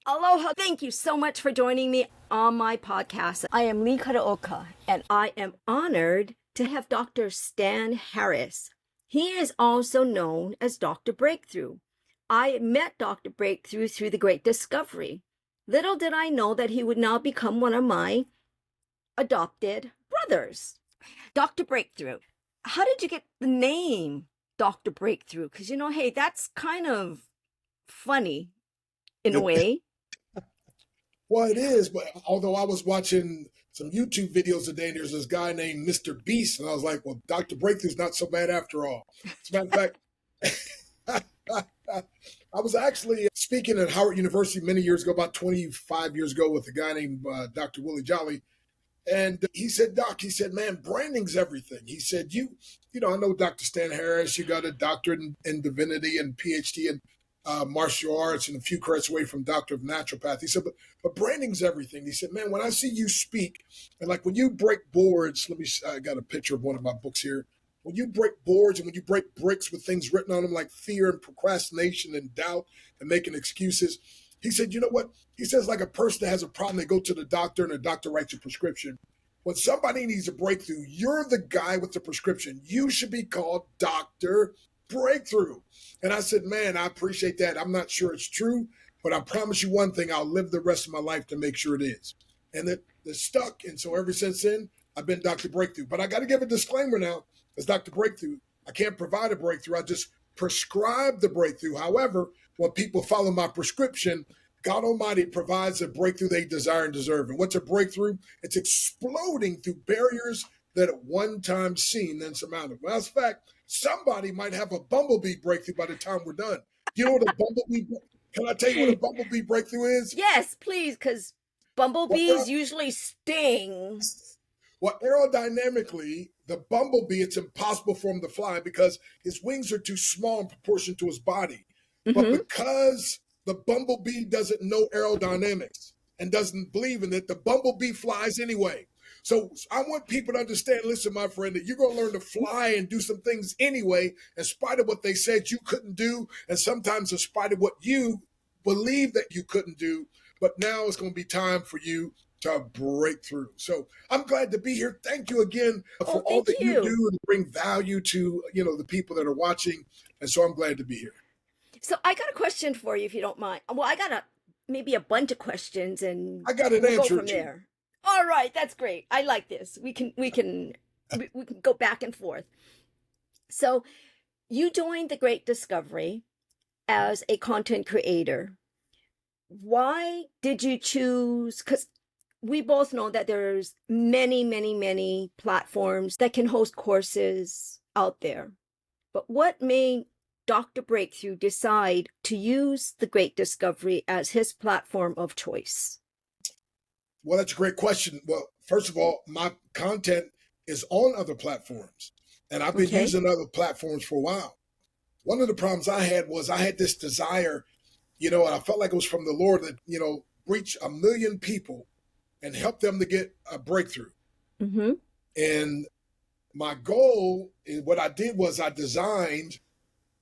Aloha. Thank you so much for joining me on my podcast. I am Leigh Kadooka, and I am honored to have Dr. Stan Harris. He is also known as Dr. Breakthrough. I met Dr. Breakthrough through the Great Discovery. Little did I know that he would now become one of my adopted brothers. Dr. Breakthrough, how did you get the name Dr. Breakthrough? Because, hey, that's kind of funny in a way. Well, it is, but although I was watching some YouTube videos today, and there's this guy named Mr. Beast, and I was like, well, Dr. Breakthrough's not so bad after all. As a matter of fact, I was actually speaking at Howard University many years ago, about 25 years ago, with a guy named Dr. Willie Jolly. And he said, Doc, he said, man, branding's everything. He said, I know Dr. Stan Harris, you got a doctorate in divinity and PhD in martial arts and a few credits away from Doctor of Naturopathy. He said, but branding's everything. He said, man, when I see you speak, and like when you break boards, I got a picture of one of my books here. When you break boards and when you break bricks with things written on them like fear and procrastination and doubt and making excuses, he said, you know what? He says, like a person that has a problem, they go to the doctor and the doctor writes a prescription. When somebody needs a breakthrough, you're the guy with the prescription. You should be called Dr. Breakthrough. And I said, man, I appreciate that. I'm not sure it's true, but I promise you one thing, I'll live the rest of my life to make sure it is. And it stuck. And so ever since then, I've been Dr. Breakthrough. But I got to give a disclaimer now. As Dr. Breakthrough, I can't provide a breakthrough. I just prescribe the breakthrough. However, when people follow my prescription, God Almighty provides a breakthrough they desire and deserve. And what's a breakthrough? It's exploding through barriers that at one time seemed insurmountable. As a fact, somebody might have a bumblebee breakthrough by the time we're done. You know what a bumblebee? Can I tell you what a bumblebee breakthrough is? Yes, please, because bumblebees usually sting. Well, aerodynamically, the bumblebee, it's impossible for him to fly because his wings are too small in proportion to his body. Mm-hmm. But because the bumblebee doesn't know aerodynamics and doesn't believe in it, the bumblebee flies anyway. So I want people to understand, listen, my friend, that you're going to learn to fly and do some things anyway, in spite of what they said you couldn't do, and sometimes in spite of what you believe that you couldn't do. But now it's going to be time for you to break through. So I'm glad to be here. Thank you again for all that you do and bring value to, the people that are watching. And so I'm glad to be here. So I got a question for you, if you don't mind. Well, I got maybe a bunch of questions, and I got an answer go from there. All right, that's great. I like this. We can go back and forth. So you joined the Great Discovery as a content creator. Why did you choose? Because we both know that there's many, many, many platforms that can host courses out there. But what made Dr. Breakthrough decide to use the Great Discovery as his platform of choice? Well, that's a great question. Well, first of all, my content is on other platforms, and I've been using other platforms for a while. One of the problems I had was I had this desire, and I felt like it was from the Lord that, reach 1 million people and help them to get a breakthrough. Mm-hmm. And my goal, what I did was I designed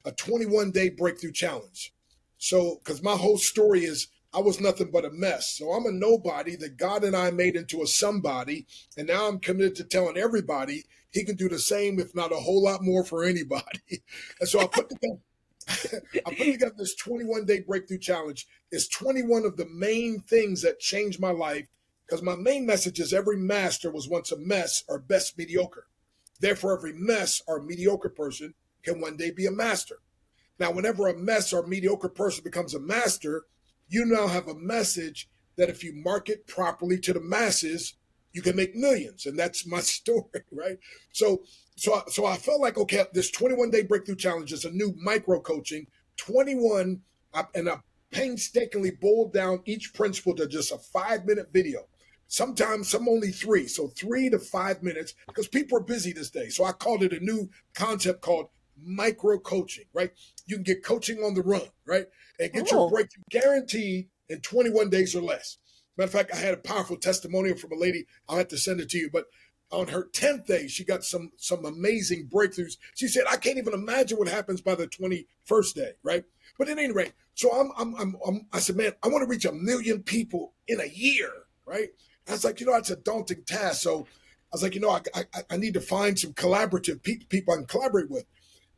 a 21-day breakthrough challenge. So, because my whole story is I was nothing but a mess. So I'm a nobody that God and I made into a somebody. And now I'm committed to telling everybody he can do the same, if not a whole lot more for anybody. And so I put together this 21-day breakthrough challenge. It's 21 of the main things that changed my life, because my main message is every master was once a mess or best mediocre. Therefore, every mess or mediocre person can one day be a master. Now, whenever a mess or mediocre person becomes a master, you now have a message that if you market properly to the masses, you can make millions. And that's my story, right? So I felt like, okay, this 21-day breakthrough challenge is a new micro coaching, 21, and I painstakingly boiled down each principle to just a 5-minute video. Sometimes some only 3, so 3 to 5 minutes, because people are busy this day. So I called it a new concept called micro coaching, right? You can get coaching on the run, right? And get your breakthrough guaranteed in 21 days or less. Matter of fact, I had a powerful testimonial from a lady. I'll have to send it to you. But on her 10th day, she got some amazing breakthroughs. She said, I can't even imagine what happens by the 21st day, right? But at any rate, so I said, man, I want to reach 1 million people in a year, right? I was like, that's a daunting task. So I was like, I need to find some collaborative people I can collaborate with.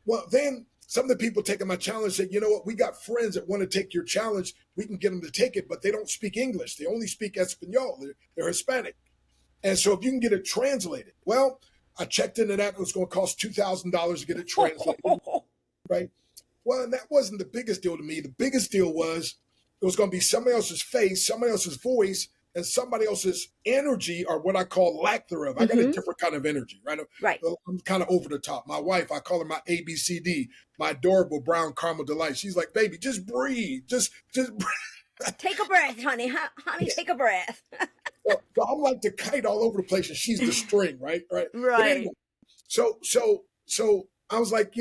Well, then some of the people taking my challenge said, you know what, we got friends that want to take your challenge. We can get them to take it, but they don't speak English. They only speak Espanol. They're Hispanic. And so if you can get it translated, well, I checked into that. It was going to cost $2,000 to get it translated, right? Well, and that wasn't the biggest deal to me. The biggest deal was it was going to be somebody else's face, somebody else's voice, and somebody else's energy, or what I call lack thereof. I got a different kind of energy, right? Right. I'm kind of over the top. My wife, I call her my ABCD, my adorable brown caramel delight. She's like, baby, just breathe. Just breathe. Take a breath, honey. Honey, take a breath. So I'm like the kite all over the place, and she's the string, right? Right. Right. But anyway, so I was like,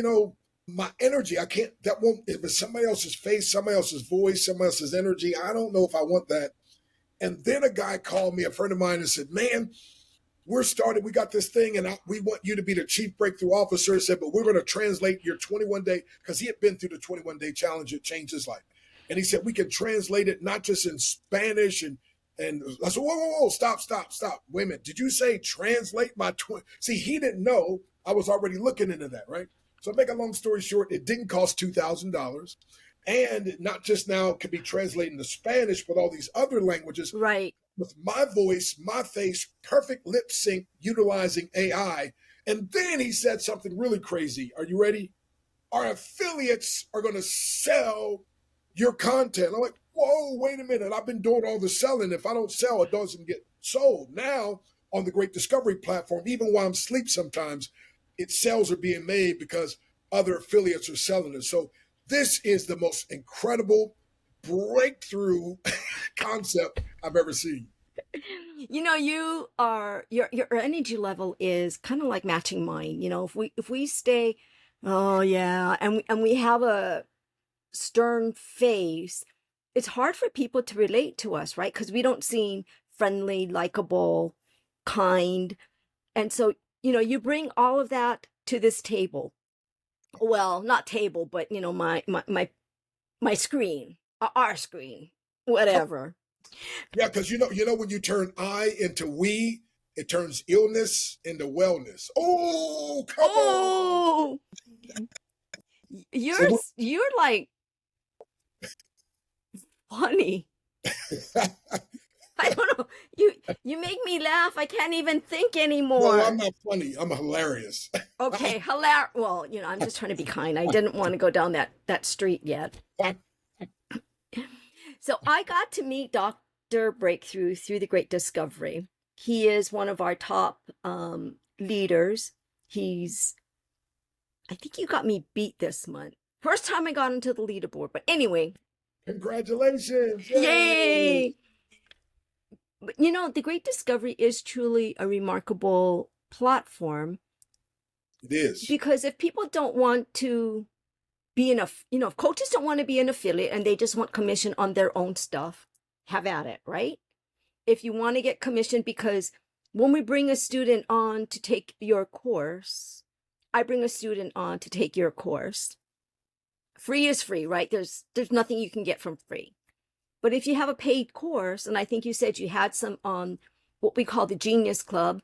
my energy, I can't, that won't, if it's somebody else's face, somebody else's voice, somebody else's energy, I don't know if I want that. And then a guy called me, a friend of mine, and said, man, we got this thing, and we want you to be the chief breakthrough officer. He said, but we're going to translate your 21-day, because he had been through the 21-day challenge. It changed his life. And he said, we can translate it not just in Spanish. And I said, whoa, stop. Wait a minute. Did you say translate my 20? See, he didn't know I was already looking into that, right? So to make a long story short, it didn't cost $2,000. And not just now can be translated into Spanish, but all these other languages. Right. With my voice, my face, perfect lip sync, utilizing AI. And then he said something really crazy. Are you ready? Our affiliates are going to sell your content. I'm like, whoa, wait a minute. I've been doing all the selling. If I don't sell, it doesn't get sold. Now, on the Great Discovery platform, even while I'm asleep sometimes, sales are being made because other affiliates are selling it. So this is the most incredible breakthrough concept I've ever seen. Your energy level is kind of like matching mine. If we stay, oh yeah, and we have a stern face, it's hard for people to relate to us, right? Because we don't seem friendly, likable, kind. And so, you bring all of that to this table. Well, not table, but my screen, our screen, whatever. Yeah, because when you turn I into we, it turns illness into wellness. Oh, come on. You're like funny. I don't know. You make me laugh. I can't even think anymore. No, I'm not funny. I'm hilarious. Okay, hilarious. Well, I'm just trying to be kind. I didn't want to go down that street yet. So I got to meet Dr. Breakthrough through the Great Discovery. He is one of our top leaders. I think you got me beat this month. First time I got into the leaderboard. But anyway. Congratulations. Yay! But the Great Discovery is truly a remarkable platform. It is. Because if people don't want to be if coaches don't want to be an affiliate and they just want commission on their own stuff, have at it, right? If you want to get commission, because when we bring a student on to take your course, I bring a student on to take your course. Free is free, right? There's nothing you can get from free. But if you have a paid course, and I think you said you had some on what we call the Genius Club,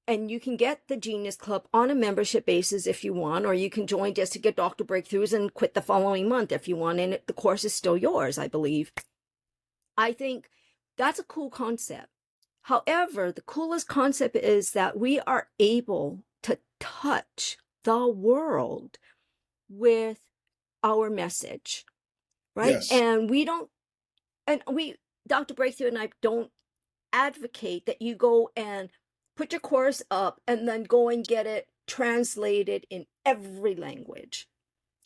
and you can get the Genius Club on a membership basis if you want, or you can join just to get Dr. Breakthroughs and quit the following month if you want, and the course is still yours, I believe. I think that's a cool concept. However, the coolest concept is that we are able to touch the world with our message, right? Yes. And Dr. Breakthrough and I don't advocate that you go and put your course up and then go and get it translated in every language.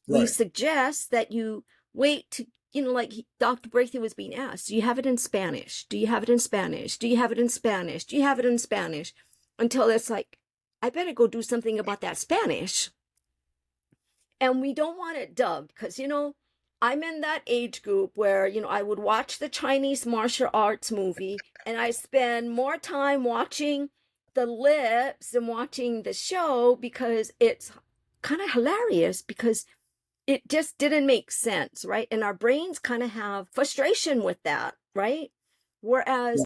Right. We suggest that you wait to, like Dr. Breakthrough was being asked, do you have it in Spanish? Do you have it in Spanish? Do you have it in Spanish? Do you have it in Spanish? Until it's like, I better go do something about that Spanish. And we don't want it dubbed because, I'm in that age group where, I would watch the Chinese martial arts movie and I spend more time watching the lips and watching the show because it's kind of hilarious because it just didn't make sense, right? And our brains kind of have frustration with that, right? Whereas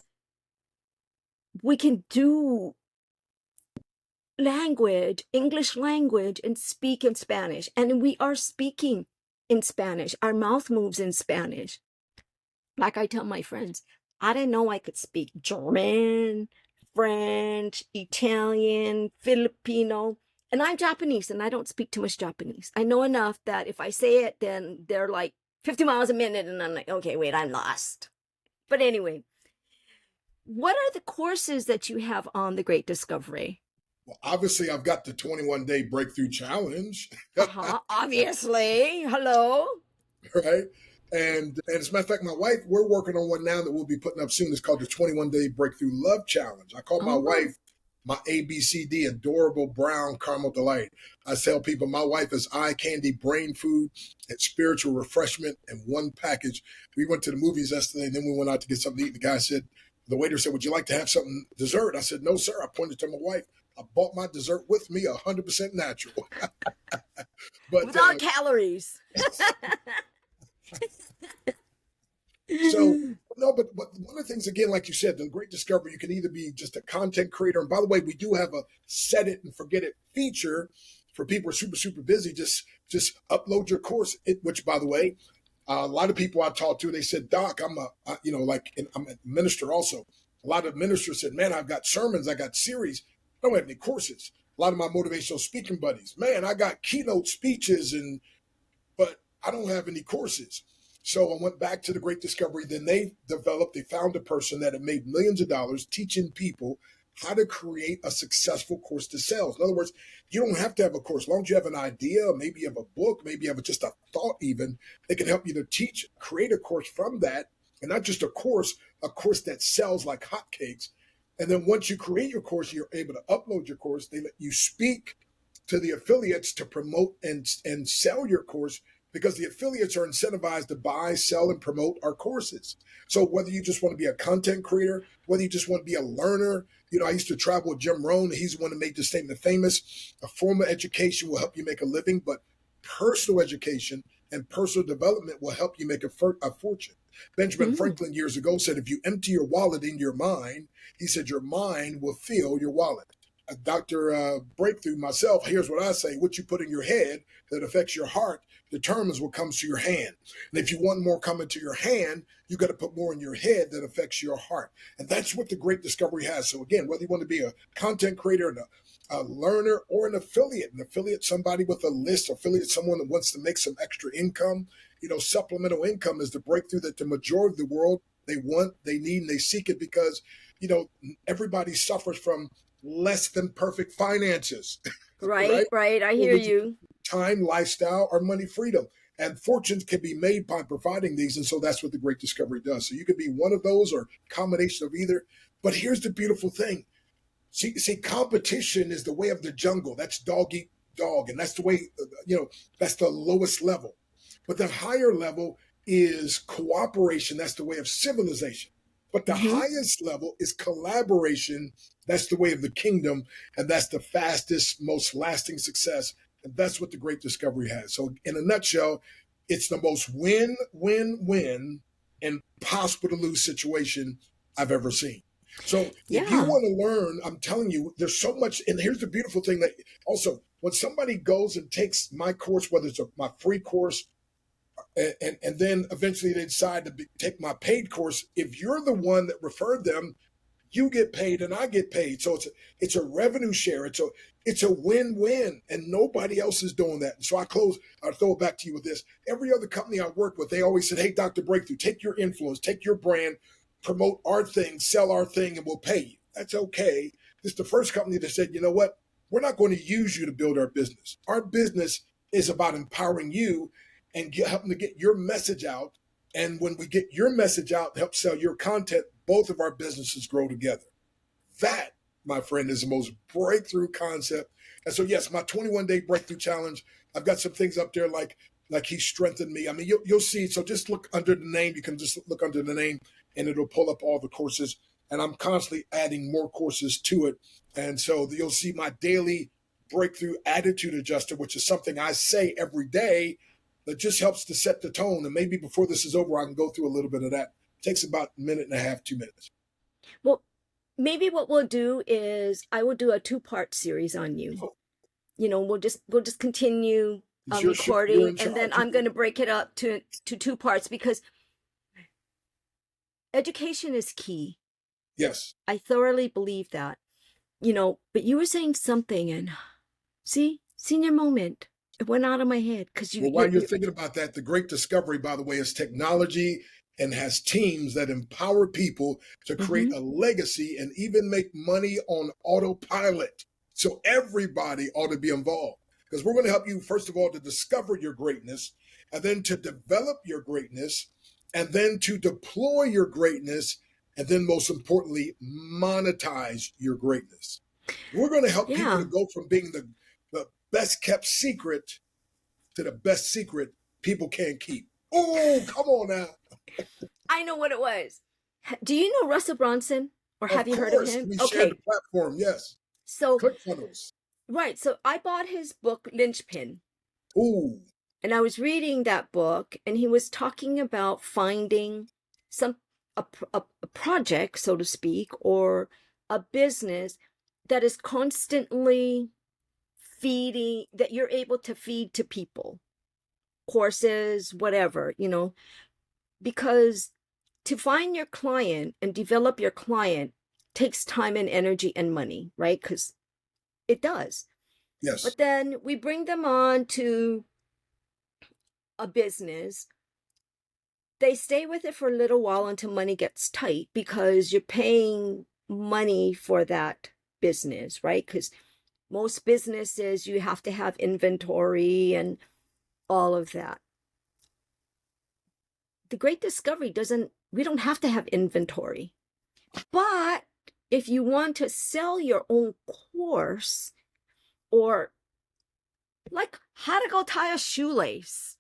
we can do language, English language, and speak in Spanish. And we are speaking in Spanish. Our mouth moves in Spanish. Like I tell my friends, I didn't know I could speak German, French, Italian, Filipino, and I'm Japanese and I don't speak too much Japanese. I know enough that if I say it, then they're like 50 miles a minute and I'm like, okay, wait, I'm lost. But anyway, what are the courses that you have on the Great Discovery? Well, obviously, I've got the 21-day breakthrough challenge, Obviously. Hello. right? And as a matter of fact, my wife, we're working on one now that we'll be putting up soon. It's called the 21-day breakthrough love challenge. I call my wife my ABCD, adorable brown caramel delight. I tell people my wife is eye candy, brain food, and spiritual refreshment in one package. We went to the movies yesterday, and then we went out to get something to eat. The guy said, the waiter said, would you like to have something dessert? I said, no, sir. I pointed to my wife. I bought my dessert with me, 100% natural. But without calories. So, no, but one of the things, again, like you said, the Great Discovery, you can either be just a content creator. And by the way, we do have a set it and forget it feature for people who are super, super busy. Just upload your course, which, by the way, a lot of people I talked to, they said, Doc, I'm a minister also. A lot of ministers said, man, I've got sermons, I got series. I don't have any courses. A lot of my motivational speaking buddies, man, I got keynote speeches, but I don't have any courses. So I went back to the Great Discovery. Then they found a person that had made millions of dollars teaching people how to create a successful course to sell. In other words, you don't have to have a course. As long as you have an idea, maybe you have a book, maybe you have just a thought even, they can help you to create a course from that. And not just a course that sells like hotcakes. And then once you create your course, you're able to upload your course. They let you speak to the affiliates to promote and sell your course, because the affiliates are incentivized to buy, sell, and promote our courses. So whether you just want to be a content creator, whether you just want to be a learner, I used to travel with Jim Rohn. He's the one that made this statement famous. A formal education will help you make a living, but personal education and personal development will help you make a fortune. Benjamin Franklin years ago said, if you empty your wallet in your mind, he said, your mind will fill your wallet. Dr. Breakthrough, myself, here's what I say. What you put in your head that affects your heart determines what comes to your hand. And if you want more coming to your hand, you got to put more in your head that affects your heart. And that's what the Great Discovery has. So again, whether you want to be a content creator and a learner or an affiliate, somebody with a list, someone that wants to make some extra income, supplemental income is the breakthrough that the majority of the world, they want, they need, and they seek it because, everybody suffers from less than perfect finances. Right. I hear you. Time, lifestyle, or money freedom. And fortunes can be made by providing these. And so that's what the Great Discovery does. So you could be one of those or a combination of either. But here's the beautiful thing. See, competition is the way of the jungle. That's dog eat dog. And that's the way, that's the lowest level. But the higher level is cooperation. That's the way of civilization. But the highest level is collaboration. That's the way of the kingdom. And that's the fastest, most lasting success. And that's what the Great Discovery has. So in a nutshell, it's the most win-win-win impossible to lose situation I've ever seen. So if you want to learn, I'm telling you, there's so much. And here's the beautiful thing that also, when somebody goes and takes my course, whether it's my free course, and then eventually they decide to take my paid course, if you're the one that referred them, you get paid and I get paid. So it's a revenue share. It's a win-win, and nobody else is doing that. And so I'll throw it back to you with this. Every other company I work with, they always said, hey, Dr. Breakthrough, take your influence, take your brand, promote our thing, sell our thing, and we'll pay you. That's okay. This is the first company that said, you know what? We're not going to use you to build our business. Our business is about empowering you and helping to get your message out. And when we get your message out, help sell your content, both of our businesses grow together. That, my friend, is the most breakthrough concept. And so, yes, my 21-day breakthrough challenge, I've got some things up there like he strengthened me. I mean, you'll see. So just look under the name. You can just look under the name and it'll pull up all the courses. and I'm constantly adding more courses to it. And so you'll see my daily breakthrough attitude adjuster, which is something I say every day that just helps to set the tone. And maybe before this is over, I can go through a little bit of that. It takes about a minute and a half, 2 minutes. Well, maybe what we'll do is I will do a 2-part series on you. Oh, We'll just continue it's your show. You're recording, in and then charge. I'm going to break it up to 2 parts because education is key. Yes. I thoroughly believe that. But you were saying something, and senior moment. It went out of my head because Well, while you're thinking about that, the great discovery, by the way, is technology and has teams that empower people to create a legacy and even make money on autopilot. So everybody ought to be involved because we're going to help you, first of all, to discover your greatness, and then to develop your greatness, and then to deploy your greatness, and then most importantly, monetize your greatness. We're going to help people to go from being the best kept secret to the best secret people can't keep. Oh, come on now. I know what it was. Do you know Russell Brunson, or have you heard of him? We shared the platform, yes. So ClickFunnels. Right. So I bought his book, Linchpin. Ooh. And I was reading that book, and he was talking about finding a project, so to speak, or a business that is constantly feeding, that you're able to feed to people, courses, whatever, because to find your client and develop your client takes time and energy and money, right? Because it does. Yes. But then we bring them on to a business. They stay with it for a little while until money gets tight because you're paying money for that business, right? Because most businesses, you have to have inventory and all of that. The Great Discovery we don't have to have inventory. But if you want to sell your own course, or like how to go tie a shoelace,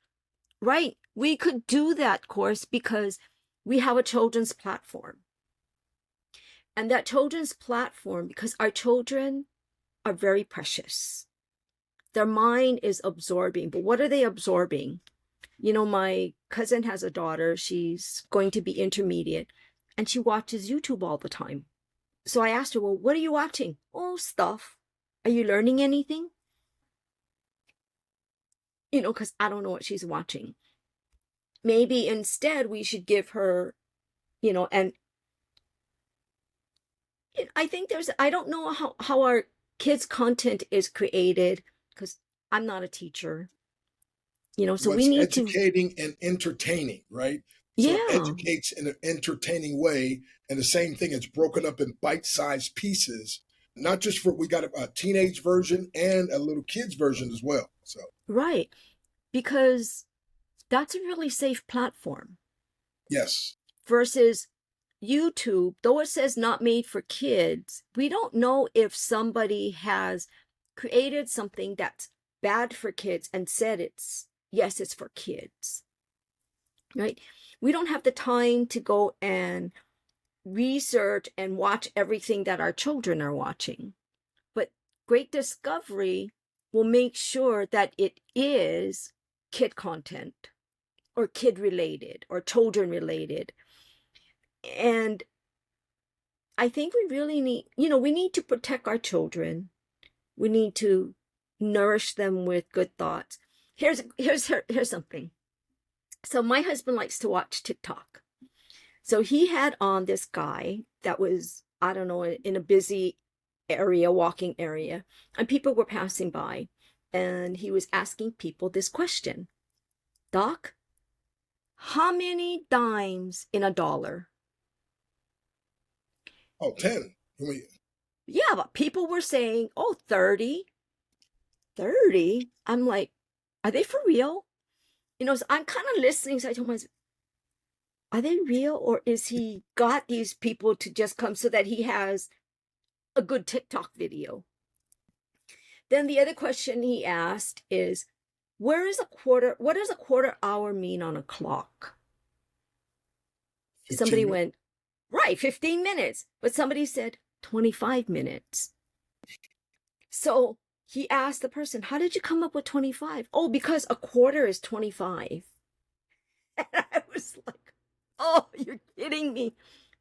right? We could do that course because we have a children's platform. And that children's platform, because our children are very precious. Their mind is absorbing. But what are they absorbing? My cousin has a daughter. She's going to be intermediate, and she watches YouTube all the time. So I asked her, well, what are you watching? Oh, stuff. Are you learning anything? Because I don't know what she's watching. Maybe instead we should give her, and I think I don't know how our kids' content is created because I'm not a teacher. So we need educating and entertaining, right? So it educates in an entertaining way. And the same thing, it's broken up in bite-sized pieces, not just we got a teenage version and a little kids version as well. So right. Because that's a really safe platform. Yes. Versus YouTube, though it says not made for kids, we don't know if somebody has created something that's bad for kids and said it's for kids, right? We don't have the time to go and research and watch everything that our children are watching. But Great Discovery will make sure that it is kid content or kid related or children related. And I think we really need, we need to protect our children. We need to nourish them with good thoughts. Here's something. So my husband likes to watch TikTok. So he had on this guy that was, I don't know, in a busy area, walking area, and people were passing by, and he was asking people this question: Doc, how many dimes in a dollar? Oh, 10. Yeah, but people were saying, 30. 30? I'm like, are they for real? So I'm kind of listening. So I told myself, are they real? Or is he got these people to just come so that he has a good TikTok video? Then the other question he asked is, what does a quarter hour mean on a clock? 15 Somebody minutes. went, Right, 15 minutes. But somebody said 25 minutes. So he asked the person, how did you come up with 25? Oh, because a quarter is 25. And I was like, oh, you're kidding me.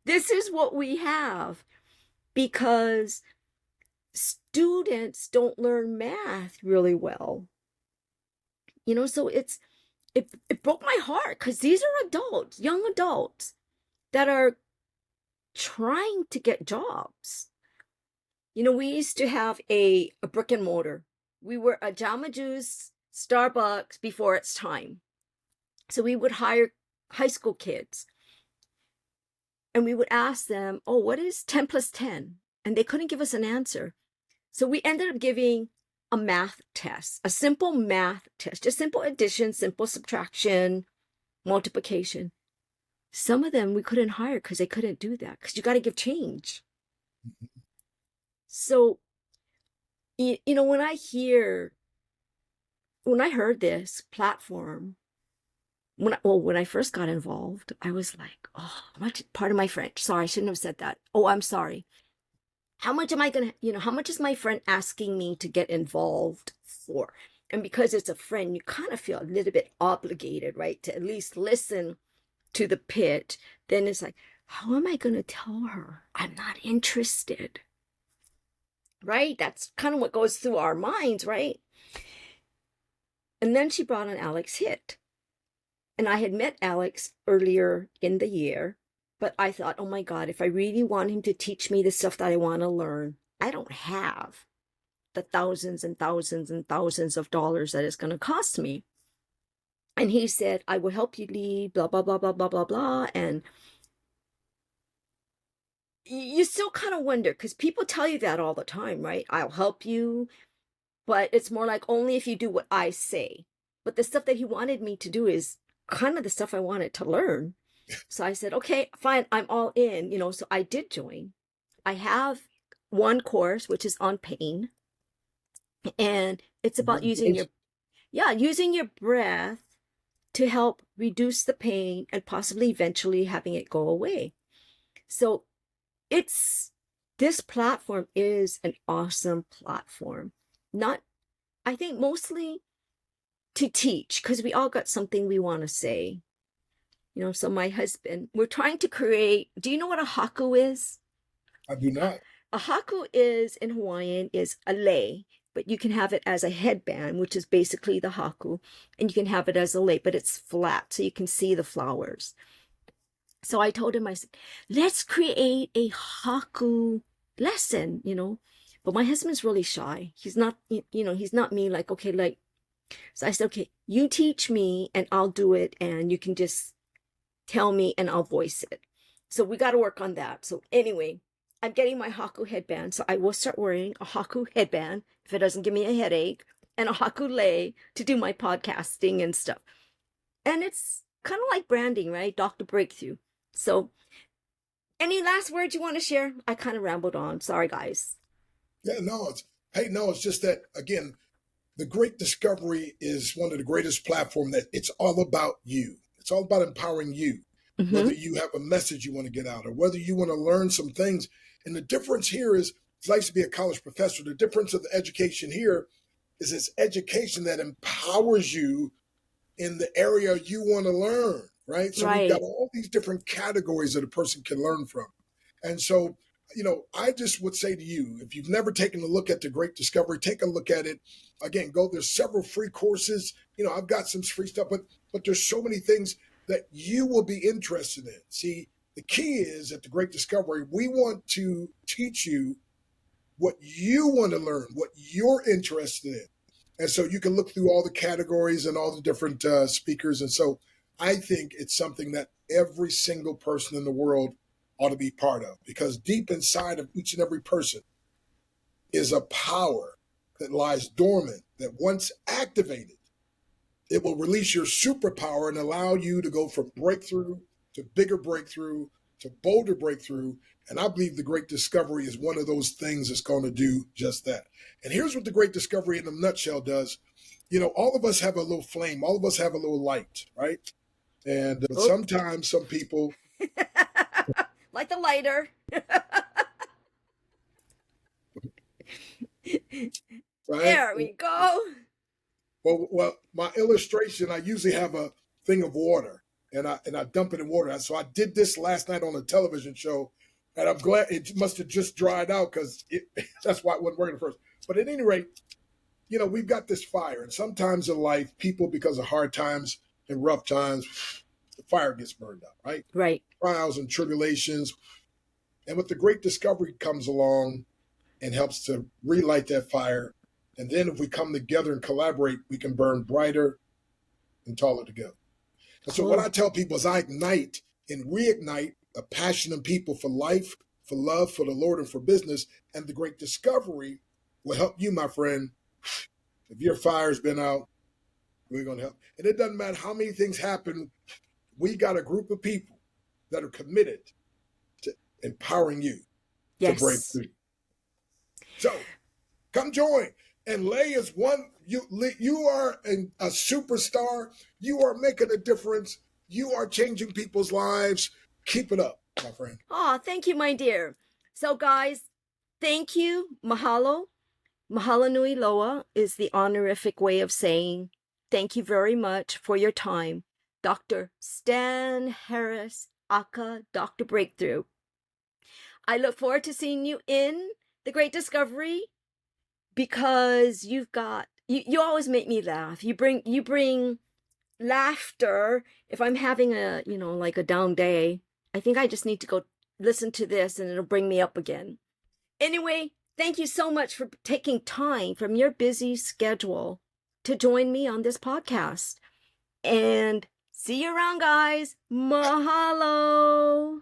This is what we have because students don't learn math really well. So it broke my heart because these are adults, young adults that are trying to get jobs. We used to have a brick and mortar. We were a Jamba Juice, Starbucks before its time. So we would hire high school kids and we would ask them, oh, what is 10 plus 10? And they couldn't give us an answer. So we ended up giving a math test, a simple math test, just simple addition, simple subtraction, multiplication. Some of them we couldn't hire because they couldn't do that because you got to give change. So, when I heard this platform, when I first got involved, I was like, oh, pardon my French. Sorry, I shouldn't have said that. Oh, I'm sorry. How much is my friend asking me to get involved for? And because it's a friend, you kind of feel a little bit obligated, right? To at least listen to the pitch. Then it's like, how am I going to tell her I'm not interested? Right? That's kind of what goes through our minds, right? And then she brought on Alex Hitt. And I had met Alex earlier in the year, but I thought, oh my God, if I really want him to teach me the stuff that I want to learn, I don't have the thousands and thousands and thousands of dollars that it's going to cost me. And he said, I will help you lead, blah, blah, blah, blah, blah, blah, blah. And you still kind of wonder, because people tell you that all the time, right? I'll help you, but it's more like only if you do what I say. But the stuff that he wanted me to do is kind of the stuff I wanted to learn. So I said, okay, fine, I'm all in, so I did join. I have one course, which is on pain. And it's about using your breath to help reduce the pain and possibly eventually having it go away. So this platform is an awesome platform. I think mostly to teach, because we all got something we want to say. So my husband, we're trying to create, do you know what a haku is? I do not. A haku is, in Hawaiian, is a lei, but you can have it as a headband, which is basically the haku, and you can have it as a lei, but it's flat, so you can see the flowers. So I told him, I said, let's create a haku lesson, but my husband's really shy. He's not, he's not me, like, okay, like, so I said, okay, you teach me and I'll do it, and you can just tell me and I'll voice it. So we got to work on that. So anyway, I'm getting my haku headband. So I will start wearing a haku headband if it doesn't give me a headache, and a haku lei to do my podcasting and stuff. And it's kind of like branding, right? Dr. Breakthrough. So any last words you want to share? I kind of rambled on. Sorry, guys. Yeah, it's just that, again, the Great Discovery is one of the greatest platforms that it's all about you. It's all about empowering you, whether you have a message you want to get out or whether you want to learn some things. And the difference here is, I used to be a college professor. The difference of the education here is it's education that empowers you in the area you want to learn, right? So we've got all these different categories that a person can learn from. And so, I just would say to you, if you've never taken a look at the Great Discovery, take a look at it. Again, there's several free courses. I've got some free stuff, but there's so many things that you will be interested in. See, the key is at the Great Discovery, we want to teach you what you want to learn, what you're interested in. And so you can look through all the categories and all the different speakers. And so I think it's something that every single person in the world ought to be part of, because deep inside of each and every person is a power that lies dormant, that once activated, it will release your superpower and allow you to go from breakthrough to bigger breakthrough to bolder breakthrough. And I believe the Great Discovery is one of those things that's going to do just that. And here's what the Great Discovery in a nutshell does. All of us have a little flame. All of us have a little light, right? And sometimes some people... like the lighter. Right? There we go. Well, my illustration, I usually have a thing of water, and I dump it in water. So I did this last night on a television show, and I'm glad it must have just dried out because that's why it wasn't working at first. But at any rate, we've got this fire, and sometimes in life, people, because of hard times and rough times, the fire gets burned out, right? Right. Trials and tribulations. And with the great discovery comes along and helps to relight that fire. And then if we come together and collaborate, we can burn brighter and taller together. And so what I tell people is I ignite and reignite a passion in people for life, for love, for the Lord, and for business. And the great discovery will help you, my friend. If your fire's been out, we're going to help. And it doesn't matter how many things happen. We got a group of people that are committed to empowering you to break through. So come join. And Leigh is one. You are a superstar. You are making a difference. You are changing people's lives. Keep it up, my friend. Oh, thank you, my dear. So, guys, thank you. Mahalo. Mahalo nui loa is the honorific way of saying thank you very much for your time. Dr. Stan Harris, aka Dr. Breakthrough. I look forward to seeing you in the Great Discovery because you always make me laugh. You bring laughter. If I'm having a down day, I think I just need to go listen to this and it'll bring me up again. Anyway, thank you so much for taking time from your busy schedule to join me on this podcast. And see you around, guys. Mahalo.